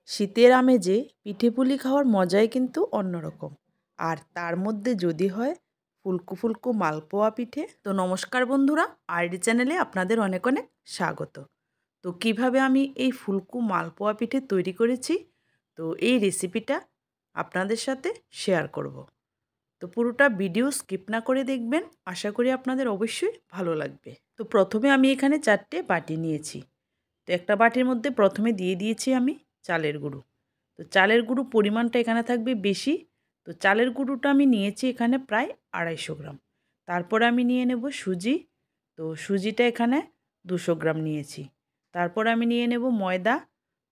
শীতের আমেজে পিঠেপুলি খাওয়ার মজাই কিন্তু অন্যরকম। আর তার মধ্যে যদি হয় ফুলকো ফুলকো মালপোয়া পিঠে। তো নমস্কার বন্ধুরা, আরডি চ্যানেলে আপনাদের অনেক অনেক স্বাগত। তো কিভাবে আমি এই ফুলকো মালপোয়া পিঠে তৈরি করেছি, তো এই রেসিপিটা আপনাদের সাথে শেয়ার করব। তো পুরোটা ভিডিও স্কিপ না করে দেখবেন, আশা করি আপনাদের অবশ্যই ভালো লাগবে। তো প্রথমে আমি এখানে 4টে বাটি নিয়েছি। তো একটা বাটির মধ্যে প্রথমে দিয়ে দিয়েছি আমি চালের গুঁড়ো। তো চালের গুঁড়ো পরিমাণটা এখানে থাকবে বেশি। তো চালের গুঁড়োটা আমি নিয়েছি এখানে প্রায় 250 গ্রাম। তারপরে আমি নিয়ে নেব সুজি। তো সুজিটা এখানে 200 গ্রাম নিয়েছি। তারপর আমি নিয়ে নেব ময়দা।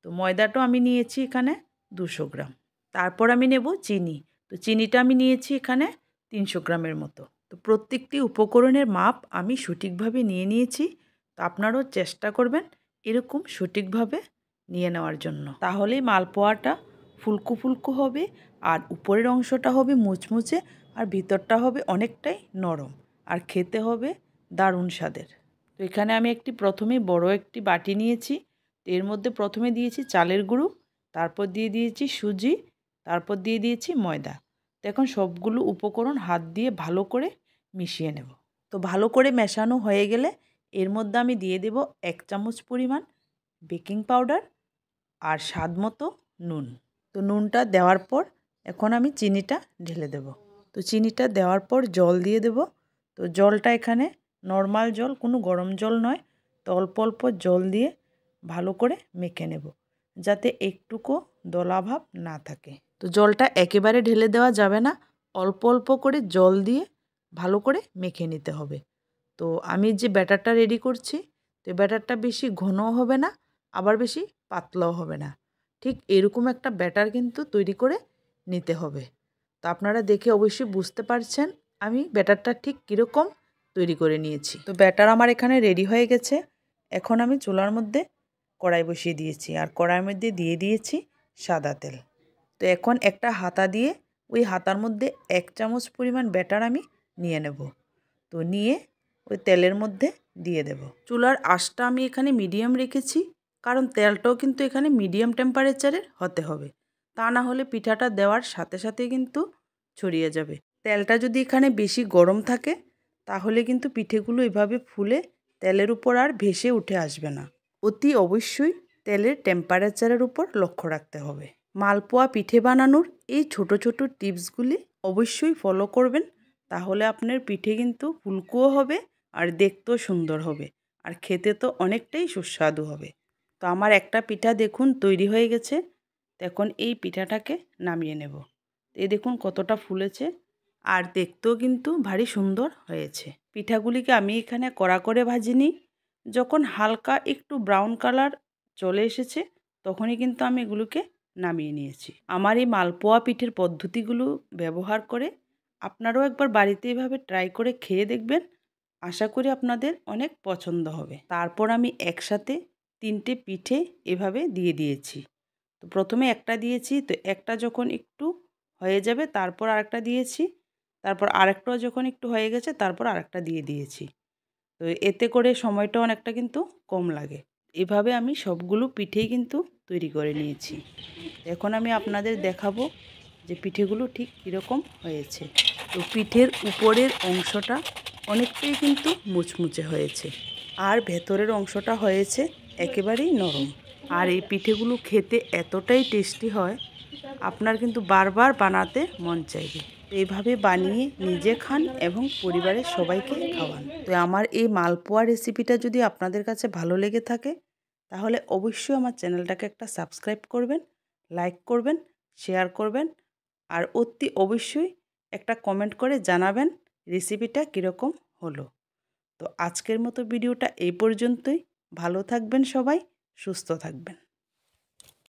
তো ময়দাটাও আমি নিয়েছি এখানে 200 গ্রাম। তারপর আমি নেব চিনি। তো চিনিটা আমি নিয়েছি এখানে 300 গ্রামের মতো। তো প্রত্যেকটি উপকরণের মাপ আমি সঠিকভাবে নিয়ে নিয়েছি। তো আপনারাও চেষ্টা করবেন এরকম সঠিকভাবে নিয়ে নেওয়ার জন্য, তাহলেই মালপোয়াটা ফুলকো ফুলকো হবে, আর উপরের অংশটা হবে মুচমুচে, আর ভিতরটা হবে অনেকটাই নরম, আর খেতে হবে দারুণ স্বাদের। তো এখানে আমি প্রথমে বড় একটি বাটি নিয়েছি। তো এর মধ্যে প্রথমে দিয়েছি চালের গুঁড়ো, তারপর দিয়ে দিয়েছি সুজি, তারপর দিয়ে দিয়েছি ময়দা। তো এখন সবগুলো উপকরণ হাত দিয়ে ভালো করে মিশিয়ে নেব। তো ভালো করে মেশানো হয়ে গেলে এর মধ্যে আমি দিয়ে দেব 1 চামচ পরিমাণ বেকিং পাউডার আর স্বাদ মতো নুন। তো নুনটা দেওয়ার পর এখন আমি চিনিটা ঢেলে দেব। তো চিনিটা দেওয়ার পর জল দিয়ে দেব। তো জলটা এখানে নর্মাল জল, কোনো গরম জল নয়। তো অল্প অল্প জল দিয়ে ভালো করে মেখে নেব, যাতে একটুকু দলাভাব না থাকে। তো জলটা একেবারে ঢেলে দেওয়া যাবে না, অল্প অল্প করে জল দিয়ে ভালো করে মেখে নিতে হবে। তো আমি যে ব্যাটারটা রেডি করছি, তো ব্যাটারটা বেশি ঘনও হবে না, আবার বেশি পাতলাও হবে না। ঠিক এরকম একটা ব্যাটার কিন্তু তৈরি করে নিতে হবে। তো আপনারা দেখে অবশ্যই বুঝতে পারছেন আমি ব্যাটারটা ঠিক কীরকম তৈরি করে নিয়েছি। তো ব্যাটার আমার এখানে রেডি হয়ে গেছে। এখন আমি চুলার মধ্যে কড়াই বসিয়ে দিয়েছি, আর কড়াইয়ের মধ্যে দিয়ে দিয়েছি সাদা তেল। তো এখন একটা হাতা দিয়ে ওই হাতার মধ্যে 1 চামচ পরিমাণ ব্যাটার আমি নিয়ে নেব। তো নিয়ে ওই তেলের মধ্যে দিয়ে দেব। চুলার আঁচটা আমি এখানে মিডিয়াম রেখেছি, কারণ তেলটাও কিন্তু এখানে মিডিয়াম টেম্পারেচারের হতে হবে। তা না হলে পিঠাটা দেওয়ার সাথে সাথে কিন্তু ছড়িয়ে যাবে। তেলটা যদি এখানে বেশি গরম থাকে, তাহলে কিন্তু পিঠেগুলো এভাবে ফুলে তেলের উপর আর ভেসে উঠে আসবে না। অতি অবশ্যই তেলের টেম্পারেচারের উপর লক্ষ্য রাখতে হবে। মালপোয়া পিঠে বানানোর এই ছোট ছোট টিপসগুলি অবশ্যই ফলো করবেন, তাহলে আপনার পিঠে কিন্তু ফুলকোও হবে, আর দেখতেও সুন্দর হবে, আর খেতে তো অনেকটাই সুস্বাদু হবে। তো আমার একটা পিঠা দেখুন তৈরি হয়ে গেছে। এখন এই পিঠাটাকে নামিয়ে নেব। এই দেখুন কতটা ফুলেছে, আর দেখতেও কিন্তু ভারী সুন্দর হয়েছে। পিঠাগুলিকে আমি এখানে কড়া করে ভাজিনি। যখন হালকা একটু ব্রাউন কালার চলে এসেছে, তখনই কিন্তু আমি এগুলোকে নামিয়ে নিয়েছি। আমার এই মালপোয়া পিঠের পদ্ধতিগুলো ব্যবহার করে আপনারাও একবার বাড়িতে এভাবে ট্রাই করে খেয়ে দেখবেন। আশা করি আপনাদের অনেক পছন্দ হবে। তারপর আমি একসাথে 3টে পিঠে এভাবে দিয়ে দিয়েছি। তো প্রথমে একটা দিয়েছি, তো একটা যখন একটু হয়ে যাবে তারপর আরেকটা দিয়েছি, তারপর আরেকটাও যখন একটু হয়ে গেছে তারপর আরেকটা দিয়ে দিয়েছি। তো এতে করে সময়টা অনেকটা কিন্তু কম লাগে। এভাবে আমি সবগুলো পিঠেই কিন্তু তৈরি করে নিয়েছি। এখন আমি আপনাদের দেখাবো যে পিঠেগুলো ঠিক কীরকম হয়েছে। তো পিঠের উপরের অংশটা অনেকটাই কিন্তু মুচমুচে হয়েছে, আর ভেতরের অংশটা হয়েছে একেবারেই নরম। আর এই পিঠেগুলো খেতে এতটাই টেস্টি হয়, আপনার কিন্তু বারবার বানাতে মন চাইবে। তো এইভাবে বানিয়ে নিজে খান এবং পরিবারের সবাইকে খাওয়ান। তো আমার এই মালপোয়া রেসিপিটা যদি আপনাদের কাছে ভালো লেগে থাকে, তাহলে অবশ্যই আমার চ্যানেলটাকে একটা সাবস্ক্রাইব করবেন, লাইক করবেন, শেয়ার করবেন, আর অতি অবশ্যই একটা কমেন্ট করে জানাবেন রেসিপিটা কীরকম হলো। তো আজকের মতো ভিডিওটা এই পর্যন্তই। ভালো থাকবেন সবাই, সুস্থ থাকবেন।